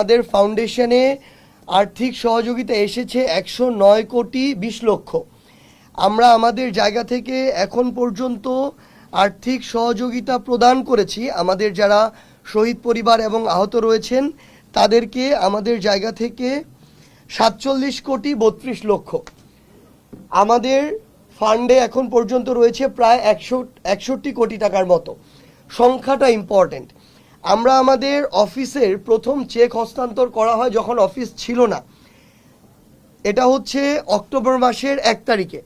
আমাদের ফাউন্ডেশনে আর্থিক সহযোগিতা এসেছে 109 কোটি 20 লক্ষ। আমরা আমাদের জায়গা থেকে এখন পর্যন্ত আর্থিক সহযোগিতা প্রদান করেছি আমাদের যারা শহীদ পরিবার এবং আহত রয়েছেন তাদেরকে আমাদের জায়গা থেকে 47 কোটি 32 লক্ষ। আমাদের ফান্ডে এখন পর্যন্ত রয়েছে প্রায় 61 কোটি টাকার মতো। সংখ্যাটা ইম্পর্টেন্ট। আমরা আমাদের অফিসের প্রথম চেক হস্তান্তর করা হয় যখন অফিস ছিল না, এটা হচ্ছে অক্টোবর মাসের 1 তারিখে।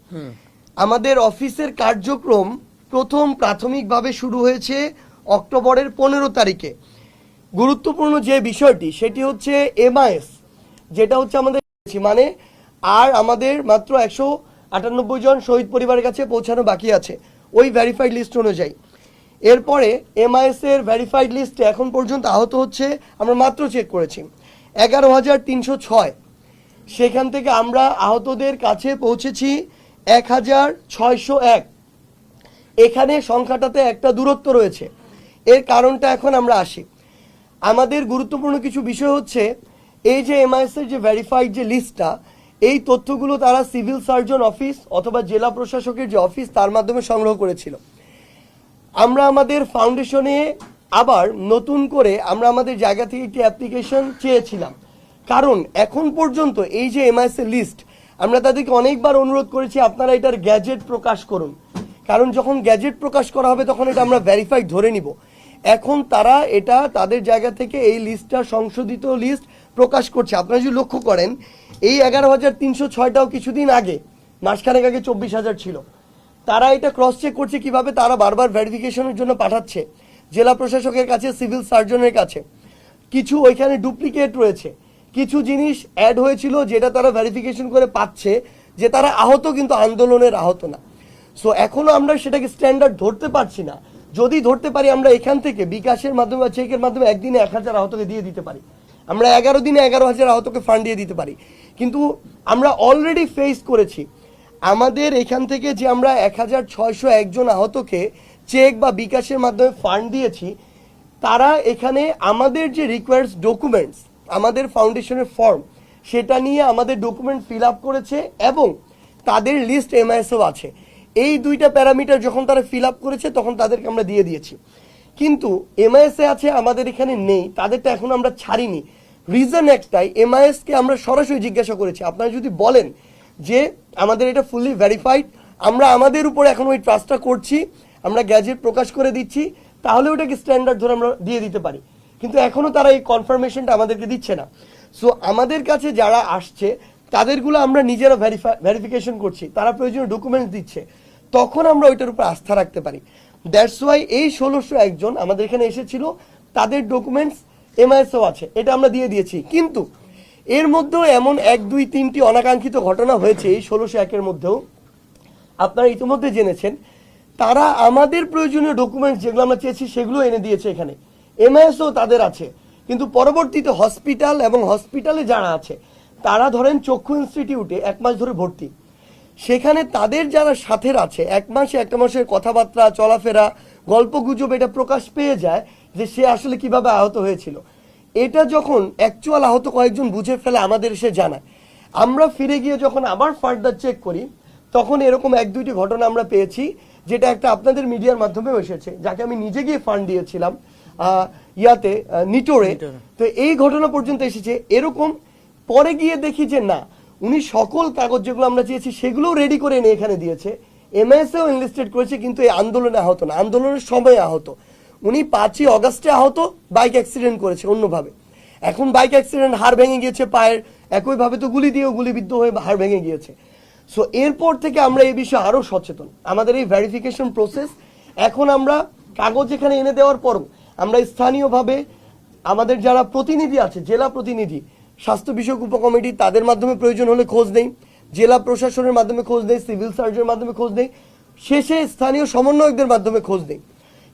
আমাদের অফিসের কার্যক্রম প্রথম প্রাথমিকভাবে শুরু হয়েছে অক্টোবরের 15 তারিখে। গুরুত্বপূর্ণ যে বিষয়টি সেটি হচ্ছে এমআইএস, যেটা হচ্ছে আমাদের মানে আর আমাদের মাত্র 198 জন শহীদ পরিবারের কাছে পৌঁছানো বাকি আছে ওই ভেরিফাইড লিস্ট অনুযায়ী। এরপরে এমআইএস এর ভেরিফাইড লিস্টে এখন পর্যন্ত আহত হচ্ছে, আমরা মাত্র চেক করেছি 11,306। সেখান থেকে আমরা আহতদের কাছে পৌঁছেছি 1,601। এখানে সংখ্যাটাতে একটা দূরত্ব রয়েছে, এর কারণটা এখন আমরা আসি। আমাদের গুরুত্বপূর্ণ কিছু বিষয় হচ্ছে এই যে এমআইএস এর যে ভেরিফাইড যে লিস্টটা, এই তথ্যগুলো তারা সিভিল সার্জন অফিস অথবা জেলা প্রশাসকের যে অফিস তার মাধ্যমে সংগ্রহ করেছিল। আমরা আমাদের ফাউন্ডেশনে আবার নতুন করে আমরা আমাদের জায়গা থেকে একটি অ্যাপ্লিকেশন চেয়েছিলাম, কারণ এখন পর্যন্ত এই যে এমআইএস এর লিস্ট আমরা তাদেরকে অনেকবার অনুরোধ করেছি আপনারা এটার গ্যাজেট প্রকাশ করুন, কারণ যখন গ্যাজেট প্রকাশ করা হবে তখন এটা আমরা ভেরিফাইড ধরে নিব। এখন তারা এটা তাদের জায়গা থেকে এই লিস্টটা সংশোধিত লিস্ট প্রকাশ করছে। আপনারা যদি লক্ষ্য করেন এই 11,306টাও কিছুদিন আগে মাসখানেক আগে 24,000 ছিল। তারা এটা ক্রস চেক করছে কিভাবে, তারা বারবার ভেরিফিকেশনের জন্য পাঠাচ্ছে জেলা প্রশাসকের কাছে, সিভিল সার্জনের কাছে। কিছু ওইখানে ডুপ্লিকেট রয়েছে, কিছু জিনিস অ্যাড হয়েছিল যেটা তারা ভেরিফিকেশন করে পাচ্ছে যে তারা আহত কিন্তু আন্দোলনের আহত না। সো এখনো আমরা সেটাকে স্ট্যান্ডার্ড ধরতে পারছি না। যদি ধরতে পারি আমরা এখান থেকে বিকাশের মাধ্যমে বা চেকের মাধ্যমে একদিনে 1,000 আহতকে দিয়ে দিতে পারি, আমরা 11 দিনে 11,000 আহতকে ফান্ড দিয়ে দিতে পারি। কিন্তু আমরা অলরেডি ফেস করেছি আমাদের এখান থেকে যে আমরা 1,601 জন আহতকে চেক বা বিকাশের মাধ্যমে ফান্ড দিয়েছি, তারা এখানে আমাদের যে রিকোয়ার্ডস ডকুমেন্টস, আমাদের ফাউন্ডেশনের ফর্ম, সেটা নিয়ে আমাদের ডকুমেন্ট ফিল আপ করেছে এবং তাদের লিস্ট এমআইএসও আছে। এই দুইটা প্যারামিটার যখন তারা ফিল আপ করেছে তখন তাদেরকে আমরা দিয়ে দিয়েছি। কিন্তু এমআইএসে আছে আমাদের এখানে নেই, তাদেরটা এখন আমরা ছাড়িনি। রিজন একটাই, এমআইএসকে আমরা সরাসরি জিজ্ঞাসা করেছি আপনারা যদি বলেন যে আমাদের এটা ফুললি ভেরিফাইড, আমরা আমাদের উপর এখন ওই ট্রাস্টটা করছি, আমরা গ্যাজেট প্রকাশ করে দিচ্ছি, তাহলে ওটাকে স্ট্যান্ডার্ড ধরে আমরা দিয়ে দিতে পারি। কিন্তু এখনো তারা এই কনফার্মেশনটা আমাদেরকে দিচ্ছে না। সো আমাদের কাছে যারা আসছে তাদেরগুলো আমরা নিজেরা ভেরিফিকেশন করছি, তারা প্রয়োজনীয় ডকুমেন্টস দিচ্ছে, তখন আমরা ওইটার উপর আস্থা রাখতে পারি। দ্যাটস ওয়াই এই 1,601 জন আমাদের এখানে এসেছিল, তাদের ডকুমেন্টস এমআইএসও আছে, এটা আমরা দিয়ে দিয়েছি। কিন্তু এর মধ্যেও এমন 1, 2, 3টি অনাকাঙ্ক্ষিত ঘটনা হয়েছে এই 1,601-এর মধ্যেও। আপনারা ইতিমধ্যে জেনেছেন তারা আমাদের প্রয়োজনীয় ডকুমেন্টস যেগুলো আমরা চেয়েছি সেগুলো এনে দিয়েছে এখানে, এমআইএসও তাদের আছে। কিন্তু পরবর্তীতে হসপিটাল এবং হসপিটালে যারা আছে তারা ধরেন চক্ষু ইনস্টিটিউটে 1 মাস ধরে ভর্তি, সেখানে তাদের যারা সাথের আছে 1 মাসে 1 মাসের কথাবার্তা চলাফেরা গল্প গুজব এটা প্রকাশ পেয়ে যায় যে সে আসলে কিভাবে আহত হয়েছিল। এটা যখন অ্যাকচুয়াল আহত কয়েকজন বুঝে ফেলে আমাদের এসে জানায়, আমরা ফিরে গিয়ে যখন আবার ফার্দার চেক করি তখন এরকম 1-2টি ঘটনা আমরা পেয়েছি, যেটা একটা আপনাদের মিডিয়ার মাধ্যমেও এসেছে, যাকে আমি নিজে গিয়ে ফান্ড দিয়েছিলাম নিটোরে। তো এই ঘটনা পর্যন্ত এসেছে এরকম। পরে গিয়ে দেখি যে না, উনি সকল কাগজ যেগুলো আমরা চেয়েছি সেগুলোও রেডি করে এনে এখানে দিয়েছে, এমএসএও এনলিস্টেড করেছে, কিন্তু এই আন্দোলনে আহত না, আন্দোলনের সময় আহত। উনি 5ই অগাস্টে আহত, বাইক অ্যাক্সিডেন্ট করেছে অন্যভাবে। এখন বাইক অ্যাক্সিডেন্ট, হাড় ভেঙে গিয়েছে পায়ের, একইভাবে তো গুলি দিয়েও গুলিবিদ্ধ হয়ে হাড় ভেঙে গিয়েছে। সো এরপর থেকে আমরা এই বিষয়ে আরও সচেতন। আমাদের এই ভেরিফিকেশন প্রসেস এখন আমরা কাগজ এখানে এনে দেওয়ার পরও আমরা স্থানীয়ভাবে আমাদের যারা প্রতিনিধি আছে, জেলা প্রতিনিধি, স্বাস্থ্য বিষয়ক উপকমিটি, তাদের মাধ্যমে প্রয়োজন হলে খোঁজ নেই, জেলা প্রশাসনের মাধ্যমে খোঁজ নেই, সিভিল সার্জনের মাধ্যমে খোঁজ নেই, শেষে স্থানীয় সমন্বয়কদের মাধ্যমে খোঁজ নেই।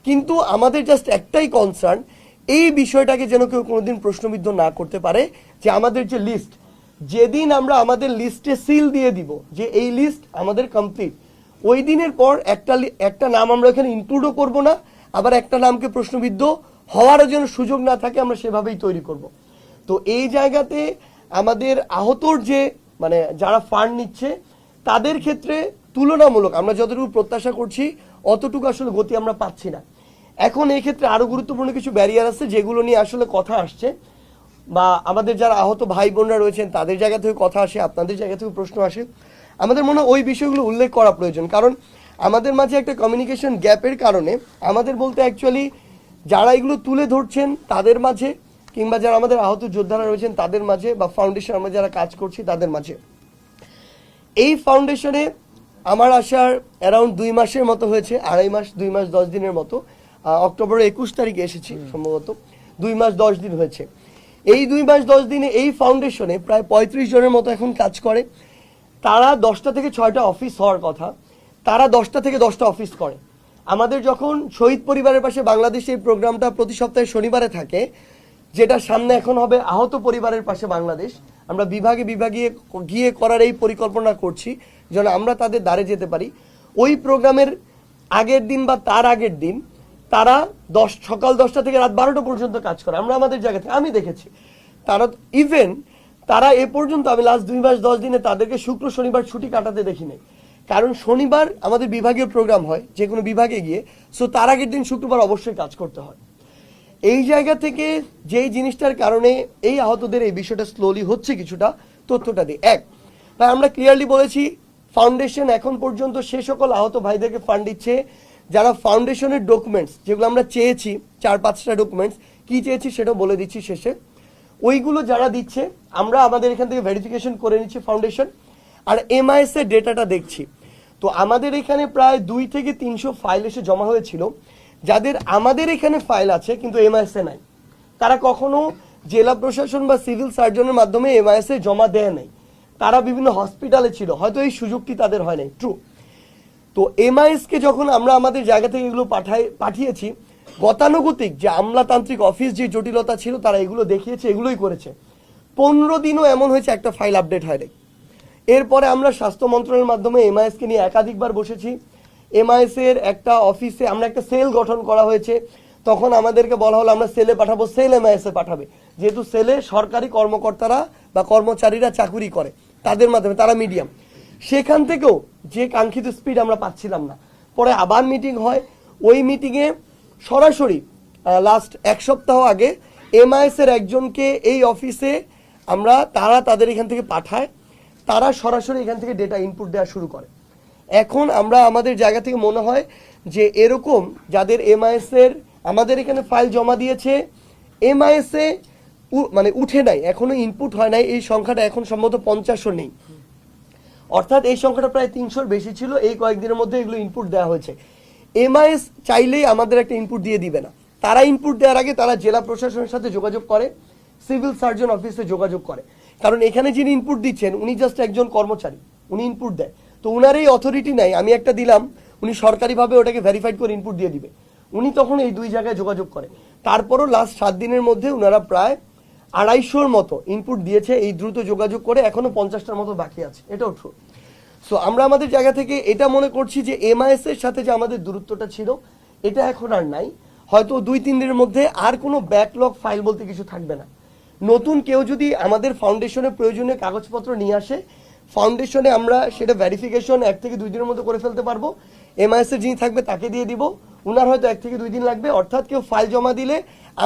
কিন্তু আমাদের জাস্ট একটাই কনসার্ন, এই বিষয়টাকে যেন কেউ কোনোদিন প্রশ্নবিদ্ধ না করতে পারে যে আমাদের যে লিস্ট, যেদিন আমরা আমাদের লিস্টে সিল দিয়ে দিব যে এই লিস্ট আমাদের কমপ্লিট, ওই দিনের পর একটা নাম আমরা এখানে ইনক্লুডও করব না, আবার একটা নামকে প্রশ্নবিদ্ধ হওয়ার যেন সুযোগ না থাকে আমরা সেভাবেই তৈরি করব। তো এই জায়গাতে আমাদের আহতর যে মানে যারা ফান্ড নিচ্ছে তাদের ক্ষেত্রে তুলনামূলক আমরা যতটুকু প্রত্যাশা করছি অতটুকু আসলে গতি আমরা পাচ্ছি না। এখন এই ক্ষেত্রে আরো গুরুত্বপূর্ণ কিছু ব্যারিয়ার আছে যেগুলো নিয়ে আসলে কথা আসছে, বা আমাদের যারা আহত ভাই বোনরা রয়েছেন তাদের জায়গা থেকে কথা আসে, আপনাদের জায়গা থেকে প্রশ্ন আসে। আমাদের মনে হয় ওই বিষয়গুলো উল্লেখ করা প্রয়োজন, কারণ আমাদের মাঝে একটা কমিউনিকেশন গ্যাপের কারণে আমাদের বলতে অ্যাকচুয়ালি যারা এগুলো তুলে ধরছেন তাদের মাঝে, কিংবা যারা আমাদের আহত যোদ্ধারা রয়েছেন তাদের মাঝে, বা ফাউন্ডেশন আমরা যারা কাজ করছি তাদের মাঝে। এই ফাউন্ডেশনে আমার আসার অ্যারাউন্ড 2 মাসের মতো হয়েছে, 2.5 মাস 2 মাস 10 দিনের মতো। অক্টোবরের 21 তারিখে এসেছি সম্ভবত, 2 মাস 10 দিন হয়েছে। এই 2 মাস 10 দিনে এই ফাউন্ডেশনে প্রায় 35 জনের মতো এখন কাজ করে। তারা 10টা থেকে 6টা অফিস হওয়ার কথা, তারা 10টা থেকে 10টা অফিস করে। আমাদের যখন শহীদ পরিবারের পাশে বাংলাদেশে এই প্রোগ্রামটা প্রতি সপ্তাহে শনিবারে থাকে, যেটা সামনে এখন হবে আহত পরিবারের পাশে বাংলাদেশ, আমরা বিভাগে বিভাগে গিয়ে করার এই পরিকল্পনা করছি যেন আমরা তাদের দ্বারে যেতে পারি। ওই প্রোগ্রামের আগের দিন বা তার আগের দিন তারা সকাল 10টা থেকে রাত 12টা পর্যন্ত কাজ করে। আমরা আমাদের জায়গা থেকে আমি দেখেছি তারা ইভেন তারা এ পর্যন্ত আমি লাস্ট 2 মাস 10 দিনে তাদেরকে শুক্র শনিবার ছুটি কাটাতে দেখি নাই, কারণ শনিবার আমাদের বিভাগীয় প্রোগ্রাম হয় যে কোনো বিভাগে গিয়ে, সো তার আগের দিন শুক্রবার অবশ্যই কাজ করতে হয়। এই জায়গা থেকে যেই জিনিসটার কারণে এই আহতদের এই বিষয়টা স্লোলি হচ্ছে, কিছুটা তথ্যটা দিই। তাই আমরা ক্লিয়ারলি বলেছি ফাউন্ডেশন এখন পর্যন্ত সে সকল আহত ভাইদেরকে ফান্ড দিচ্ছে যারা ফাউন্ডেশনের ডকুমেন্টস যেগুলো আমরা চেয়েছি, 4-5টা ডকুমেন্টস কি চেয়েছি সেটাও বলে দিচ্ছি শেষে। ওইগুলো যারা দিচ্ছে আমরা আমাদের এখান থেকে ভেরিফিকেশন করে নিচ্ছি ফাউন্ডেশন, আর এমআইএস এর ডেটাটা দেখছি। তো আমাদের এখানে প্রায় 2 থেকে 300 ফাইল এসে জমা হয়েছিল, যাদের আমাদের এখানে ফাইল আছে কিন্তু এমআইএস এ নাই। তারা কখনো জেলা প্রশাসন বা সিভিল সার্জনের মাধ্যমে এমআইএস এ জমা দেয় নাই, তারা বিভিন্ন হসপিটালে ছিল, হয়তো এই সুযোগটি তাদের হয় নাই, ট্রু। তো এমআইএস কে যখন আমরা আমাদের জায়গা থেকে এগুলো পাঠিয়েছি, গতানুগতিক যে আমলাতান্ত্রিক অফিস যে জটিলতা ছিল তারা এগুলো দেখিয়েছে, এগুলোই করেছে। 15 দিনও এমন হয়েছে একটা ফাইল আপডেট হয় নাই। এরপরে আমরা স্বাস্থ্য মন্ত্রণালয়ের মাধ্যমে এমআইএস কে নিয়ে একাধিকবার বসেছি। এমআইএস এর একটা অফিসে আমরা একটা সেল গঠন করা হয়েছে, তখন আমাদেরকে বলা হলো আমরা সেলে পাঠাবো, সেল এমআইএস এ পাঠাবে, যেহেতু সেলে সরকারি কর্মকর্তারা বা কর্মচারীরা চাকুরি করে, তাদের মাধ্যমে তারা মিডিয়াম, সেখান থেকেও যে কাঙ্ক্ষিত স্পিড আমরা পাচ্ছিলাম না। পরে আবার মিটিং হয়, ওই মিটিংয়ে সরাসরি লাস্ট 1 সপ্তাহ আগে এমআইএস এর একজনকে এই অফিসে তারা তাদের এখান থেকে পাঠায়, তারা সরাসরি এখান থেকে ডেটা ইনপুট দেওয়া শুরু করে। এখন আমরা আমাদের জায়গা থেকে মনে হয় যে এরকম যাদের এমআইএস এর আমাদের এখানে ফাইল জমা দিয়েছে, এমআইএস এ মানে উঠে নাই, এখনো ইনপুট হয় নাই, এই সংখ্যাটা এখন সম্ভবত 50ও নেই, অর্থাৎ এই সংখ্যাটা প্রায় 300-র বেশি ছিল। এই কয়েকদিনের মধ্যে এগুলো ইনপুট দেওয়া হয়েছে। এমআইএস চাইলেই আমাদের একটা ইনপুট দিয়ে দিবে না, তারা ইনপুট দেওয়ার আগে তারা জেলা প্রশাসনের সাথে যোগাযোগ করে, সিভিল সার্জন অফিসে যোগাযোগ করে, কারণ এখানে যিনি ইনপুট দিচ্ছেন উনি জাস্ট একজন কর্মচারী, উনি ইনপুট দেয়, তো উনার এই অথরিটি নাই আমি একটা দিলাম উনি সরকারিভাবে ওটাকে ভেরিফাইড করে ইনপুট দিয়ে দিবে, উনি তখন এই 2 জায়গায় যোগাযোগ করে। তারপরও লাস্ট 7 দিনের মধ্যে ওনারা প্রায় 250-র মতো ইনপুট দিয়েছে, এই দ্রুত যোগাযোগ করে, এখনো 50টার মতো বাকি আছে, এটাও ট্রু। সো আমরা আমাদের জায়গা থেকে এটা মনে করছি যে এমআইএস এর সাথে যে আমাদের দূরত্বটা ছিল এটা এখন আর নাই, হয়তো 2-3 দিনের মধ্যে আর কোনো ব্যাকলগ ফাইল বলতে কিছু থাকবে না। নতুন কেউ যদি আমাদের ফাউন্ডেশনের প্রয়োজনীয় কাগজপত্র নিয়ে আসে, ফাউন্ডেশনে আমরা সেটা ভেরিফিকেশন 1 থেকে 2 দিনের মধ্যে করে ফেলতে পারবো, এমআইএস এর যিনি থাকবে তাকে দিয়ে দিব, উনার হয়তো 1 থেকে 2 দিন লাগবে, অর্থাৎ কেউ ফাইল জমা দিলে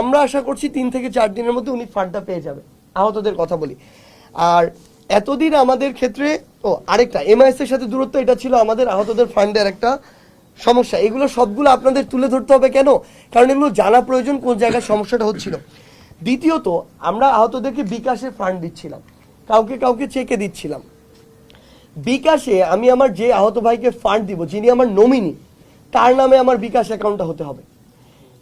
আমরা আশা করছি 3 থেকে 4 দিনের মধ্যে উনি ফান্ডটা পেয়ে যাবে। আহতদের কথা বলি, আর এতদিন আমাদের ক্ষেত্রে আরেকটা এমআইএস এর সাথে দূরত্ব, এটা ছিল আমাদের আহতদের ফান্ডের একটা সমস্যা। এগুলো সবগুলো আপনাদের তুলে ধরতে হবে কেন, কারণ এগুলো জানা প্রয়োজন কোন জায়গায় সমস্যাটা হচ্ছিল। দ্বিতীয়ত, আমরা আহতদেরকে বিকাশে ফান্ড দিচ্ছিলাম, কাউকে কাউকে চেকে দিচ্ছিলাম। বিকাশে আমি আমার যে আহত ভাইকে ফান্ড দিব, যিনি আমার নমিনি, তার নামে আমার বিকাশ অ্যাকাউন্টটা হতে হবে।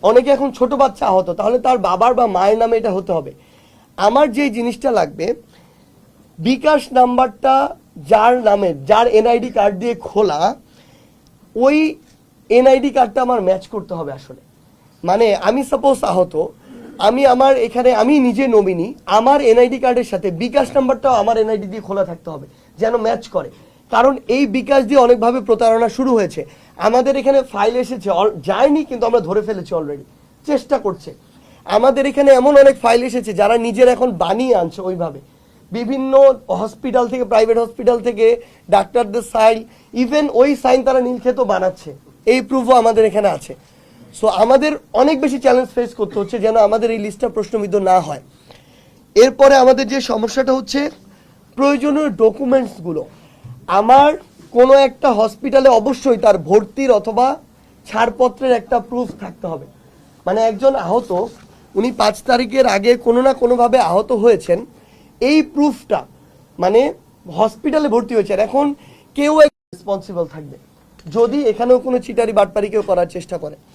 অনেকে এখন ছোট বাচ্চা আহত, তাহলে তার বাবার বা মায়ের নামে এটা হতে হবে। আমার যে জিনিসটা লাগবে, বিকাশ নাম্বারটা যার নামে, যার এনআইডি কার্ড দিয়ে খোলা, ওই এনআইডি কার্ডটা আমার ম্যাচ করতে হবে। আসলে মানে আমি সাপোজ আহত, আমি আমার এখানে আমি নিজে নমিনি, আমার এনআইডি কার্ডের সাথে বিকাশ নাম্বারটাও আমার এনআইডি দিয়ে খোলা থাকতে হবে যেন ম্যাচ করে, কারণ এই বিকাশ দিয়ে অনেকভাবে প্রতারণা শুরু হয়েছে। আমাদের এখানে ফাইল এসেছে, যায়নি কিন্তু আমরা ধরে ফেলেছি অলরেডি, চেষ্টা করছে। আমাদের এখানে এমন অনেক ফাইল এসেছে যারা নিজেরা এখন বানিয়ে আনছে ওইভাবে, বিভিন্ন হসপিটাল থেকে, প্রাইভেট হসপিটাল থেকে ডাক্তারদের সাইন, ইভেন ওই সাইন তারা নীলক্ষেত বানাচ্ছে, এই প্রুফও আমাদের এখানে আছে। সো আমাদের অনেক বেশি চ্যালেঞ্জ ফেস করতে হচ্ছে যেন আমাদের এই লিস্টটা প্রশ্নবিদ্ধ না হয়। এরপরে আমাদের যে সমস্যাটা হচ্ছে প্রয়োজনীয় ডকুমেন্টসগুলো। আমার কোনো একটা হসপিটালে অবশ্যই তার ভর্তির অথবা ছাড়পত্রের একটা প্রুফ থাকতে হবে। মানে একজন আহত, উনি 5 তারিখের আগে কোনো না কোনোভাবে আহত হয়েছেন, এই প্রুফটা মানে হসপিটালে ভর্তি হয়েছেন, এখন কেউ রেসপন্সিবল থাকবে যদি এখানেও কোনো চিটারি বাটপারি কেউ করার চেষ্টা করে।